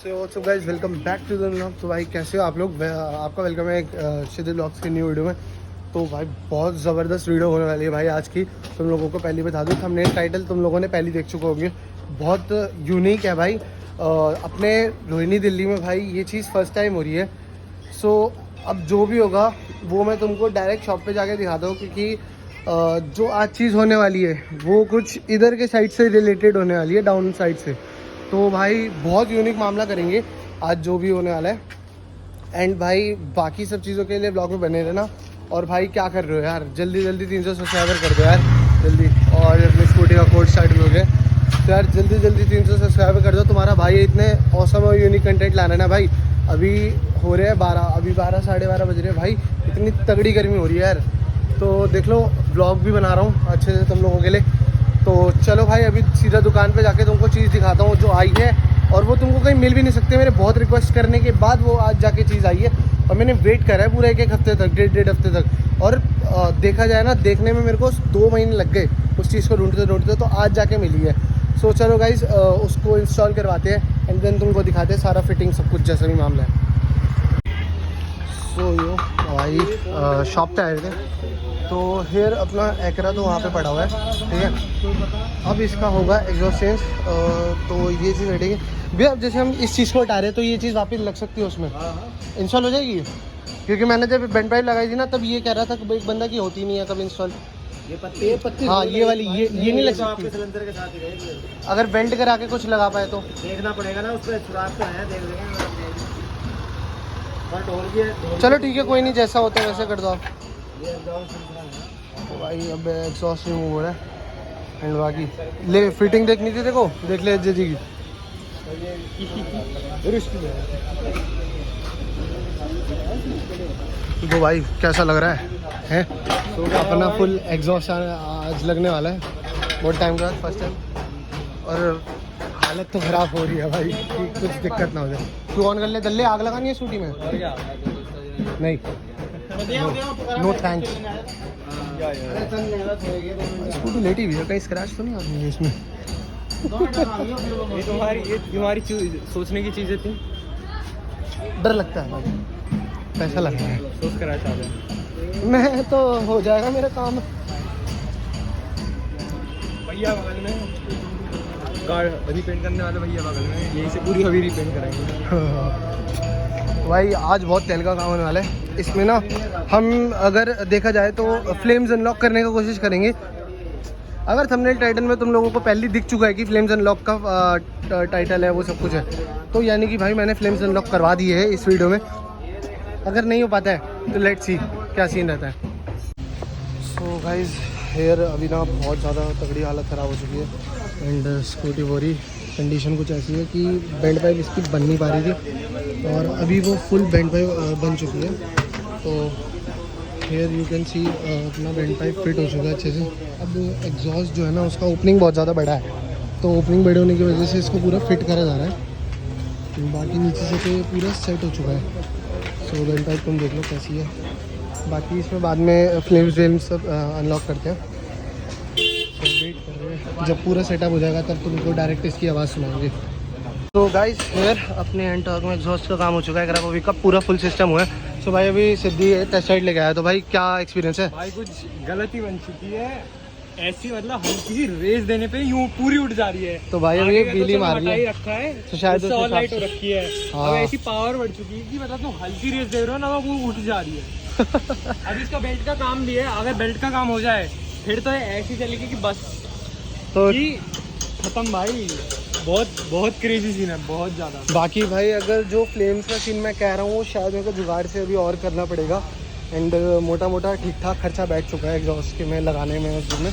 So guys welcome back to the vlog. तो भाई कैसे हो आप लोग? आपका वेलकम है एक शिदिल व्लॉग्स की न्यू वीडियो में। तो भाई बहुत ज़बरदस्त वीडियो होने वाली है भाई आज की। तुम लोगों को पहले बता दूँ, थंबनेल टाइटल तुम लोगों ने पहले देख चुके होंगे। बहुत यूनिक है भाई। अपने रोहिणी दिल्ली में भाई ये चीज़ फर्स्ट टाइम हो रही है। सो अब जो भी होगा वो मैं तुमको डायरेक्ट शॉप पे जाके दिखाता हूँ, क्योंकि जो आज चीज़ होने वाली है वो कुछ इधर के साइड से रिलेटेड होने वाली है, डाउन साइड से। तो भाई बहुत यूनिक मामला करेंगे आज जो भी होने वाला है। एंड भाई बाकी सब चीज़ों के लिए ब्लॉग में बने रहना। और भाई क्या कर रहे हो यार, जल्दी जल्दी 300 सब्सक्राइबर कर दो यार जल्दी। और अपनी स्कूटी का कोड स्टार्ट भी हो गया, तो यार जल्दी जल्दी 300 सब्सक्राइबर कर दो। तुम्हारा भाई इतने औसम और यूनिक कंटेंट लाना है ना भाई। अभी हो रहे हैं 12, अभी 12 साढ़े 12 बज रहे हैं भाई। इतनी तगड़ी गर्मी हो रही है यार। तो देख लो ब्लॉग भी बना रहा हूँ अच्छे से तुम लोगों के लिए। तो चलो भाई अभी सीधा दुकान पे जाके तुमको चीज़ दिखाता हूँ जो आई है। और वो तुमको कहीं मिल भी नहीं सकते, मेरे बहुत रिक्वेस्ट करने के बाद वो आज जाके चीज़ आई है। और मैंने वेट करा है पूरा एक हफ्ते तक, डेढ़ हफ्ते तक। और देखा जाए ना, देखने में मेरे को 2 महीने लग गए उस चीज़ को ढूंढते ढूंढते, तो आज जाके मिली है। सो चलो गाइज उसको इंस्टॉल करवाते हैं एंड देन तुमको दिखाते हैं सारा फिटिंग सब कुछ जैसा भी मामला है। सो यो भाई शॉप पे आए थे। तो हेयर अपना एकरा तो वहाँ पे पड़ा हुआ है, ठीक है। अब इसका होगा एग्जॉस्ट चेंज। तो ये चीज़ हटेगी भैया। अब जैसे हम इस चीज़ को हटा रहे हैं तो ये चीज़ वापस लग सकती है उसमें, इंस्टॉल हो जाएगी। क्योंकि मैंने जब बेंड पाइप लगाई थी ना, तब ये कह रहा था कि एक बंदा की होती नहीं है कब इंस्टॉल। ये पत्ती हाँ ये वाली ये नहीं लग सकती। सिलेंडर के साथ ही रहेगी। अगर बेल्ट करा के कुछ लगा पाए तो देखना पड़ेगा ना, उस पर सुराख तो है, देख लेंगे। चलो ठीक है, कोई नहीं, जैसा होता है वैसे कर दो आप। तो भाई अब एग्जॉस्ट रिमूव हो रहा है एंड बाकी ले फिटिंग देखनी थी, देखो देख ले जी की। तो भाई कैसा लग रहा है? तो अपना फुल एग्जॉस्ट आज लगने वाला है बहुत टाइम के बाद, फर्स्ट टाइम। और हालत तो ख़राब हो रही है भाई कि कुछ दिक्कत ना हो जाए। तू ऑन कर ले, दल्ले आग लगानी है स्कूटी में? नहीं, नो थैंक्स। स्कूटी लेटी हुई है, कहीं स्क्रैच तो नहीं आ रही है इसमें? ये तुम्हारी सोचने की चीज़ें थी। डर लगता है भाई, पैसा लगता है, सोच कर आ जाए। मैं तो हो जाएगा मेरा काम। भैया बगल में कार रिपेंट करने वाले भैया बगल में, यहीं से पूरी हवी रिपेंट कराएंगे। भाई आज बहुत तेल का काम होने वाला है इसमें ना। हम अगर देखा जाए तो फ्लेम्स अनलॉक करने का कोशिश करेंगे। अगर थंबनेल टाइटल में तुम लोगों को पहले दिख चुका है कि फ्लेम्स अनलॉक का टाइटल है, वो सब कुछ है, तो यानी कि भाई मैंने फ्लेम्स अनलॉक करवा दी है इस वीडियो में। अगर नहीं हो पाता है तो लेट्स सी क्या सीन रहता है। सो गाइज हेयर अभी ना बहुत ज़्यादा तगड़ी हालत ख़राब हो चुकी है एंड स्कूटी बोरी कंडीशन कुछ ऐसी है कि बेंड पाइप इसकी बन नहीं पा रही थी, और अभी वो फुल बेंड पाइप बन चुकी है। तो हेयर यू कैन सी अपना बेंड पाइप फिट हो चुका है अच्छे से। अब एग्जॉस्ट जो है ना उसका ओपनिंग बहुत ज़्यादा बड़ा है, तो ओपनिंग बड़े होने की वजह से इसको पूरा फिट करा जा रहा है। बाकी नीचे से तो पूरा सेट हो चुका है। सो बेंड पाइप तुम देख लो कैसी है। बाकी इसमें बाद में फ्लेम्स सब अनलॉक करते हैं। तो वेट कर रहे हैं, जब पूरा सेटअप हो जाएगा तब तुमको डायरेक्ट इसकी आवाज़ सुनाएंगे। तो गाइस हेयर अपने एंटॉर्क में एग्जॉस्ट का काम हो चुका है, अगर अभी का पूरा फुल सिस्टम हुआ है। सो भाई अभी सिद्धि टेस्ट साइड लेके आया, तो भाई क्या एक्सपीरियंस है? भाई कुछ गलती बन चुकी है ऐसी, मतलब हल्की सी रेस देने पे यूं पूरी उठ जा रही है। तो भाई अभी बिजली मार रही है, रखा है तो शायद उससे और लाइट हो रखी है। हाँ। अब ऐसी पावर बढ़ चुकी है कि मतलब तुम हल्की रेस दे रहे हो ना, वो उठ जा रही है। अभी इसका बेल्ट का काम भी है, अगर बेल्ट का काम हो जाए फिर तो ऐसी चलेगी कि बस तो खत्म भाई। बहुत बहुत क्रेजी सीन है, बहुत ज़्यादा। बाकी भाई अगर जो फ्लेम्स का सीन मैं कह रहा हूँ वो शायद मेरे को जुगाड़ से अभी और करना पड़ेगा। एंड मोटा मोटा ठीक ठाक खर्चा बैठ चुका है एग्जॉस्ट के में लगाने में उसमें,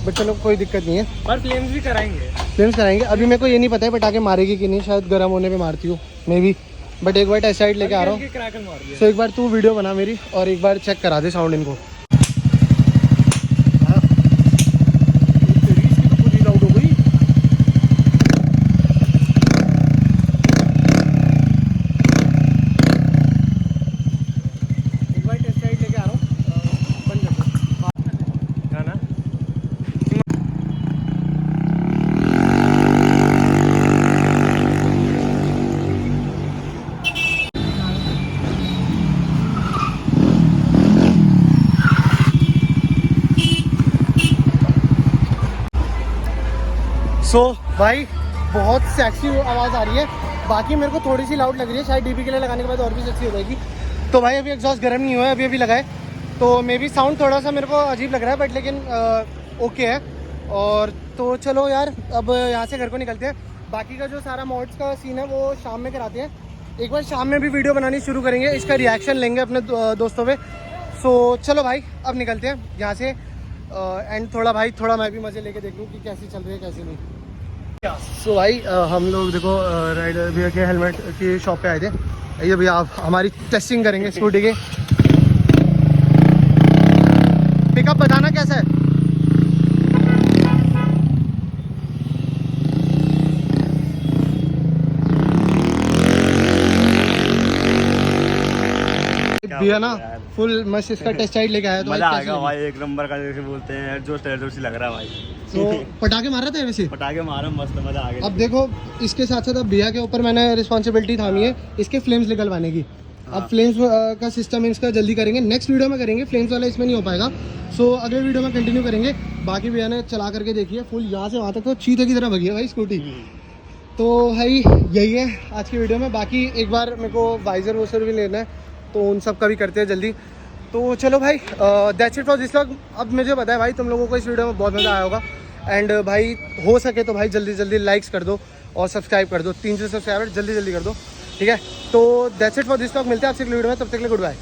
बट चलो कोई दिक्कत नहीं है। पर फ्लेम्स भी कराएंगे, फ्लेम्स कराएंगे। अभी मेरे को ये नहीं पता है पटाखे मारेगी कि नहीं, शायद गर्म होने पे मारती हूँ मे बी, बट एक बार टेस्ट साइड लेके आ रहा हूँ। सो एक बार तू वीडियो बना मेरी और एक बार चेक करा दे साउंड इनको। सो भाई बहुत सेक्सी आवाज़ आ रही है, बाकी मेरे को थोड़ी सी लाउड लग रही है, शायद डीपी के लिए लगाने के बाद और भी सेक्सी हो जाएगी। तो भाई अभी एग्जॉस्ट गर्म नहीं हुआ है, अभी लगाए, तो मे बी साउंड थोड़ा सा मेरे को अजीब लग रहा है, बट लेकिन ओके है। और तो चलो यार अब यहाँ से घर को निकलते हैं। बाकी का जो सारा मॉड्स का सीन है वो शाम में कराते हैं, एक बार शाम में भी वीडियो बनानी शुरू करेंगे, इसका रिएक्शन लेंगे अपने दोस्तों पे। सो चलो भाई अब निकलते हैं यहाँ से, एंड थोड़ा मैं भी मज़े लेके देख लूँ कि कैसी चल रही है कैसी नहीं। सो भाई हम लोग देखो राइडर भैया के हेलमेट की शॉप पे आए थे। ये भैया आप हमारी टेस्टिंग करेंगे स्कूटी के, पिकअप बताना कैसा है। भैया ना फुल मस्त इसका टेस्ट राइड लेके आया, तो मजा आएगा भाई, एक नंबर का जैसे बोलते हैं, जो स्टैंडर्ड लग रहा है भाई। तो पटाखे मार रहे थे वैसे, पटाखे मारा मस्त, मजा आ गया। अब देखो इसके साथ साथ अब भैया के ऊपर मैंने रिस्पॉन्सिबिलिटी थामी है इसके फ्लेम्स निकलवाने की। अब फ्लेम्स का सिस्टम इसका जल्दी करेंगे, नेक्स्ट वीडियो में करेंगे, फ्लेम्स वाला इसमें नहीं हो पाएगा। सो अगले वीडियो में कंटिन्यू करेंगे। बाकी भैया ने चला करके देखी है फुल, यहाँ से वहाँ तक तो चीते की तरह भगी है भाई स्कूटी। तो भाई यही है आज की वीडियो में। बाकी एक बार मेरे को वाइजर वोजर भी लेना है, तो उन सब का भी करते हैं जल्दी। तो चलो भाई that's it for this vlog. अब मुझे पता है भाई तुम लोगों को इस वीडियो में बहुत मज़ा आया होगा, एंड भाई हो सके तो भाई जल्दी जल्दी लाइक्स कर दो और सब्सक्राइब कर दो, 300 सब्सक्राइबर जल्दी जल्दी कर दो, ठीक है। तो that's it for this vlog, मिलते हैं आपसे अगली वीडियो में, तब तक के लिए गुड बाय।